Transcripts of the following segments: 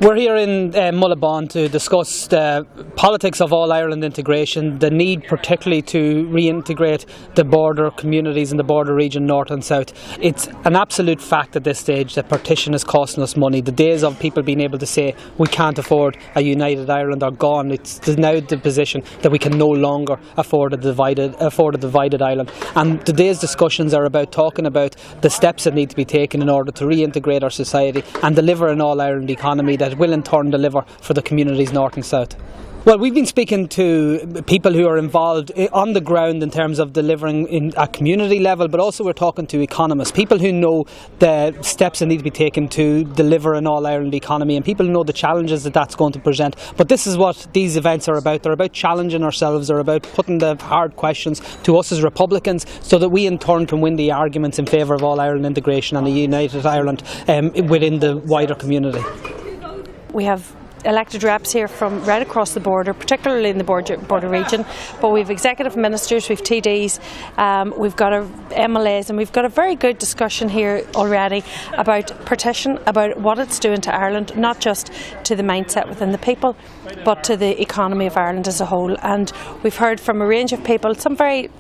We're here in Mullabon to discuss the politics of all-Ireland integration, the need particularly to reintegrate the border communities in the border region north and south. It's an absolute fact at this stage that partition is costing us money. The days of people being able to say we can't afford a united Ireland are gone. It's now the position that we can no longer afford a divided island. And today's discussions are about talking about the steps that need to be taken in order to reintegrate our society and deliver an all-Ireland economy that will in turn deliver for the communities north and south. Well, we've been speaking to people who are involved on the ground in terms of delivering in a community level, but also we're talking to economists, people who know the steps that need to be taken to deliver an all-Ireland economy, and people who know the challenges that that's going to present. But this is what these events are about. They're about challenging ourselves. They're about putting the hard questions to us as Republicans so that we in turn can win the arguments in favour of all-Ireland integration and a united Ireland within the wider community. We have elected reps here from right across the border, particularly in the border region, but we've executive ministers, we've TDs, we've got our MLAs, and we've got a very good discussion here already about partition, about what it's doing to Ireland, not just to the mindset within the people, but to the economy of Ireland as a whole. And we've heard from a range of people, some very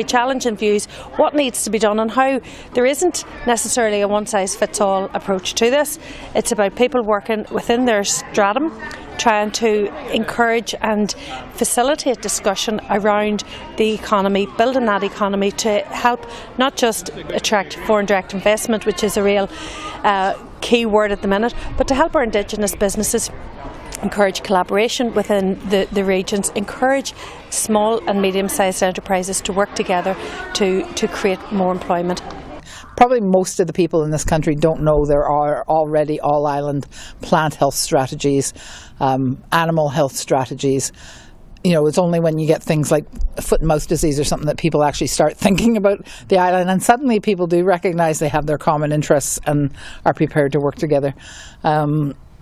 challenging views, what needs to be done and how there isn't necessarily a one-size-fits-all approach to this. It's about people working within their stratum, trying to encourage and facilitate discussion around the economy, building that economy to help not just attract foreign direct investment, which is a real key word at the minute, but to help our Indigenous businesses, encourage collaboration within the regions, encourage small and medium-sized enterprises to work together to create more employment. Probably most of the people in this country don't know there are already all-island plant health strategies, animal health strategies. You know, it's only when you get things like foot and mouth disease or something that people actually start thinking about the island, and suddenly people do recognise they have their common interests and are prepared to work together.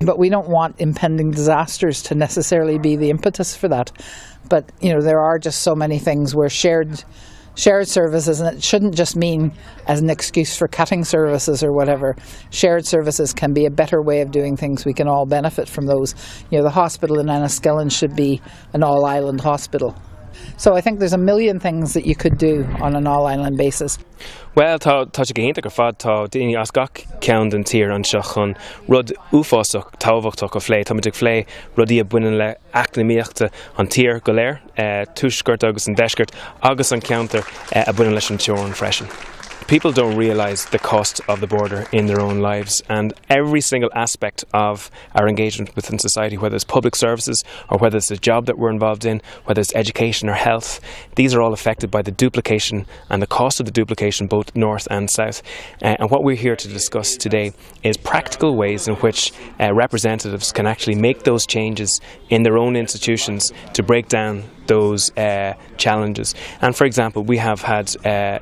But we don't want impending disasters to necessarily be the impetus for that. But, you know, there are just so many things where shared services, and it shouldn't just mean as an excuse for cutting services or whatever. Shared services can be a better way of doing things. We can all benefit from those. You know, the hospital in Enniskillen should be an all-island hospital. So I think there's a million things that you could do on an all-island basis. Well, tá sé génta gur fad tá daoine as gach ceann den tír anseo chun rud uafásach tábhachtach go phlé, tá muidig phlé rudí a buineann le eacnamaíochta an tír go léir, tuaisceart agus an deisceart agus an ceantar a buineann leis an teorann freisin. People don't realise the cost of the border in their own lives, and every single aspect of our engagement within society, whether it's public services or whether it's a job that we're involved in, whether it's education or health, these are all affected by the duplication and the cost of the duplication both north and south. And what we're here to discuss today is practical ways in which representatives can actually make those changes in their own institutions to break down those challenges. And for example, we have had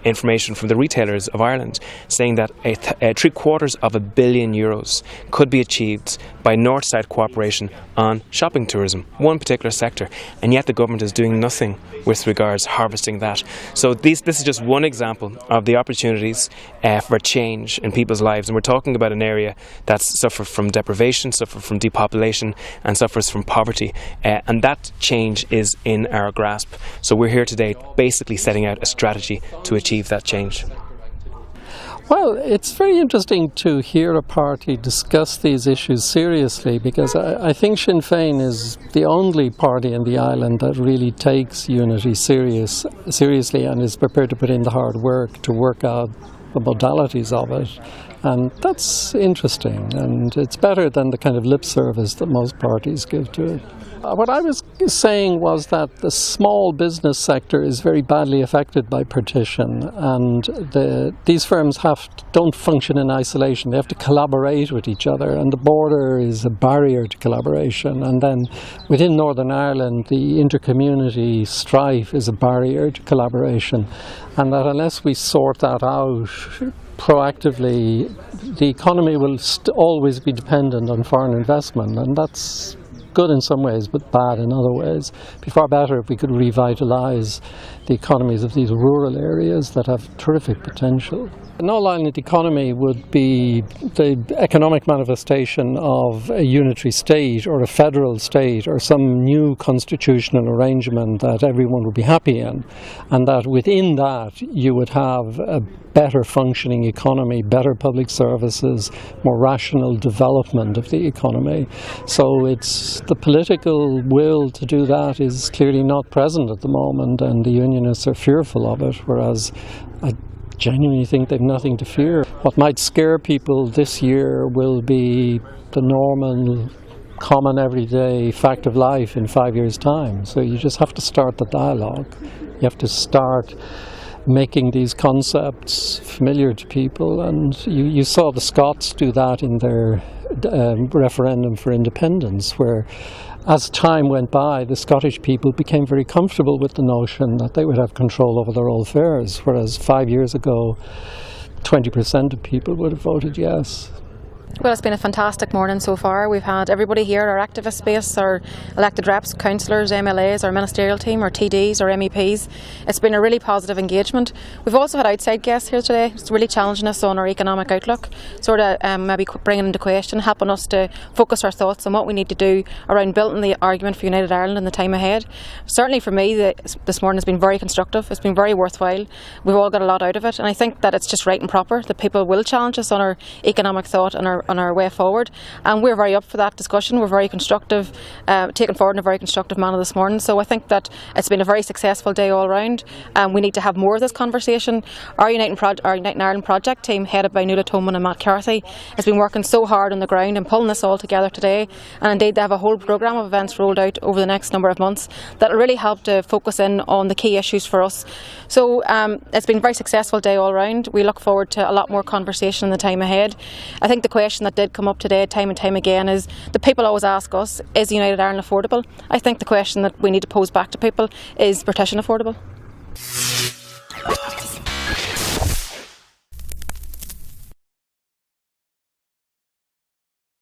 information from the retailers of Ireland saying that €750 million could be achieved by north-south cooperation on shopping tourism, one particular sector, and yet the government is doing nothing with regards harvesting that. So this is just one example of the opportunities for change in people's lives, and we're talking about an area that's suffered from deprivation, suffered from depopulation, and suffers from poverty, and that change is in our grasp. So we're here today basically setting out a strategy to achieve that change. Well, it's very interesting to hear a party discuss these issues seriously, because I think Sinn Féin is the only party in the island that really takes unity seriously and is prepared to put in the hard work to work out the modalities of it. And that's interesting, and it's better than the kind of lip service that most parties give to it. What I was saying was that the small business sector is very badly affected by partition, and these firms don't function in isolation. They have to collaborate with each other, and the border is a barrier to collaboration. And then within Northern Ireland, the intercommunity strife is a barrier to collaboration, and that unless we sort that out proactively, the economy will always be dependent on foreign investment, and that's good in some ways but bad in other ways. It'd be far better if we could revitalise the economies of these rural areas that have terrific potential. An all-island economy would be the economic manifestation of a unitary state or a federal state or some new constitutional arrangement that everyone would be happy in, and that within that you would have a better functioning economy, better public services, more rational development of the economy. So it's the political will to do that is clearly not present at the moment, and the unionists are fearful of it, whereas I genuinely think they've nothing to fear. What might scare people this year will be the normal, common, everyday fact of life in 5 years' time. So you just have to start the dialogue. You have to start making these concepts familiar to people, and you saw the Scots do that in their referendum for independence, where as time went by, the Scottish people became very comfortable with the notion that they would have control over their own affairs, whereas 5 years ago 20% of people would have voted yes. Well, it's been a fantastic morning so far. We've had everybody here, our activist space, our elected reps, councillors, MLAs, our ministerial team, our TDs, our MEPs. It's been a really positive engagement. We've also had outside guests here today. It's really challenging us on our economic outlook, sort of maybe bringing into question, helping us to focus our thoughts on what we need to do around building the argument for United Ireland in the time ahead. Certainly for me, this morning has been very constructive. It's been very worthwhile. We've all got a lot out of it, and I think that it's just right and proper that people will challenge us on our economic thought and on our way forward, and we're very up for that discussion. We're very constructive, taken forward in a very constructive manner this morning, so I think that it's been a very successful day all round, and we need to have more of this conversation. Our Uniting Ireland project team, headed by Nuala Toman and Matt Carthy, has been working so hard on the ground and pulling this all together today, and indeed they have a whole programme of events rolled out over the next number of months that will really help to focus in on the key issues for us. So it's been a very successful day all round. We look forward to a lot more conversation in the time ahead. I think the question that did come up today time and time again is, the people always ask us, is United Ireland affordable? I think the question that we need to pose back to people is Partition affordable?